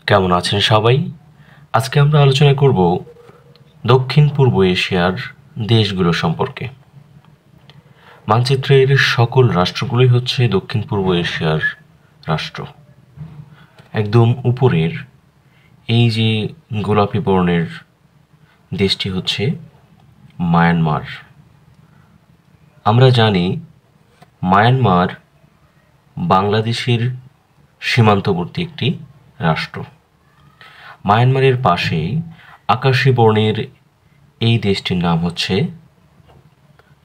কেমন আছেন সবাই? আজকে আমরা আলোচনা করব দক্ষিণ পূর্ব এশিয়ার দেশগুলো সম্পর্কে। মানচিত্রের সকল রাষ্ট্রগুলোই হচ্ছে দক্ষিণ পূর্ব এশিয়ার রাষ্ট্র। একদম উপরের এই যে গোলাপি বর্ণের দেশটি হচ্ছে মায়ানমার। আমরা জানি মায়ানমার বাংলাদেশের সীমান্তবর্তী একটি রাষ্ট্র। মায়ানমারের পাশেই আকাশী বর্ণের এই দেশটির নাম হচ্ছে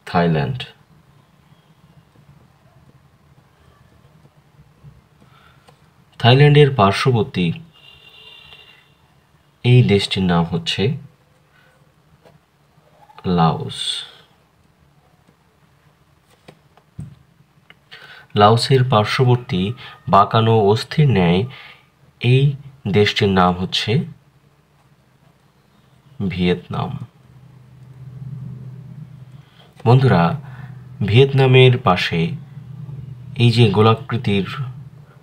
থাইল্যান্ড। থাইল্যান্ডের পার্শ্ববর্তী এই দেশটির নাম হচ্ছে লাওস। লাওসের পার্শ্ববর্তী বাঁকানো অস্থির ন্যায় এই দেশটির নাম হচ্ছে ভিয়েতনাম। বন্ধুরা, ভিয়েতনামের পাশে এই যে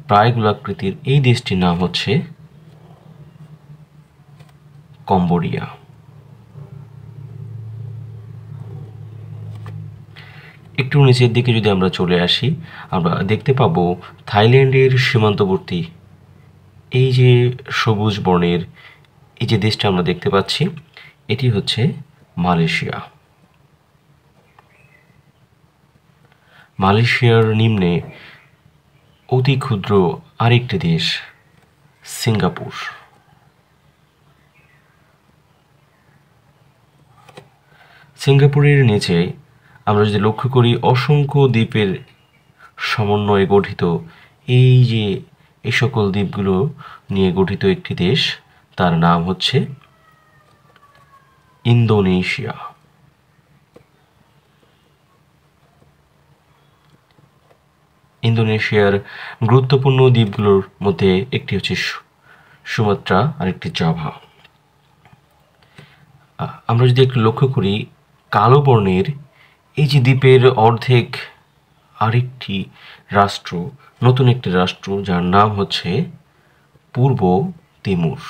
প্রায় গোলাকৃতির এই দেশটির নাম হচ্ছে কম্বোডিয়া। একটু নিচের দিকে যদি আমরা চলে আসি, আমরা দেখতে পাবো থাইল্যান্ডের সীমান্তবর্তী এই যে সবুজ বর্ণের এই যে দেশটা আমরা দেখতে পাচ্ছি, এটি হচ্ছে মালয়েশিয়া। মালয়েশিয়ার নিম্নে অতি ক্ষুদ্র আরেকটি দেশ সিঙ্গাপুর। সিঙ্গাপুরের নিচে আমরা যদি লক্ষ্য করি, অসংখ্য দ্বীপের সমন্বয়ে গঠিত এই সকল দ্বীপগুলো নিয়ে গঠিত একটি দেশ, তার নাম হচ্ছে ইন্দোনেশিয়া। ইন্দোনেশিয়ার গুরুত্বপূর্ণ দ্বীপগুলোর মধ্যে একটি হচ্ছে সুমাত্রা আর একটি জাভা। আমরা যদি একটু লক্ষ্য করি, কালো বর্ণের এই যে দ্বীপের অর্ধেক আরেকটি রাষ্ট্র, নতুন একটি রাষ্ট্র, যার নাম হচ্ছে পূর্ব তিমুর।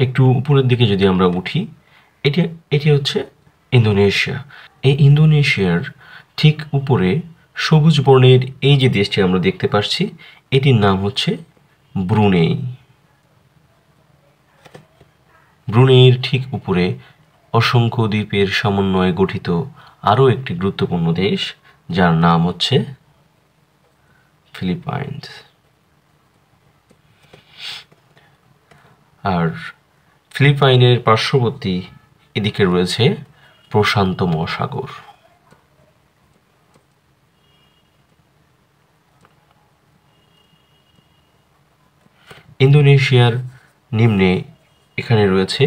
একটু উপরের দিকে যদি আমরা উঠি, এটি হচ্ছে ইন্দোনেশিয়া। এই ইন্দোনেশিয়ার ঠিক উপরে সবুজ বর্ণের এই যে দেশটি আমরা দেখতে পাচ্ছি, এটির নাম হচ্ছে ব্রুনেই। ব্রুনেইয়ের ঠিক উপরে অসংখ্য দ্বীপের সমন্বয়ে গঠিত আরও একটি গুরুত্বপূর্ণ দেশ, যার নাম হচ্ছে ফিলিপাইন্স। আর ফিলিপাইনের পার্শ্ববর্তী এদিকে রয়েছে প্রশান্ত মহাসাগর। ইন্দোনেশিয়ার নিম্নে এখানে রয়েছে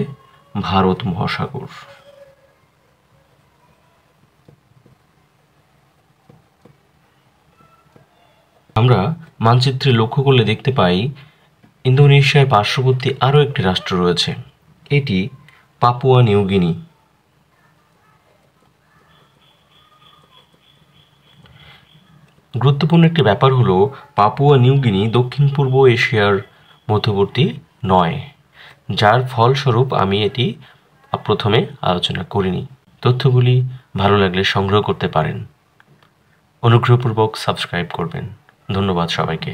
ভারত মহাসাগর। আমরা মানচিত্রে লক্ষ্য করলে দেখতে পাই, ইন্দোনেশিয়ার পার্শ্ববর্তী আরও একটি রাষ্ট্র রয়েছে, এটি পাপুয়া নিউগিনি। গুরুত্বপূর্ণ একটি ব্যাপার হলো, পাপুয়া নিউগিনি দক্ষিণ পূর্ব এশিয়ার মধ্যবর্তী নয়, যার ফলস্বরূপ আমি এটি প্রথমে আলোচনা করিনি। তথ্যগুলি ভালো লাগলে সংগ্রহ করতে পারেন। অনুগ্রহপূর্বক সাবস্ক্রাইব করবেন। ধন্যবাদ সবাইকে।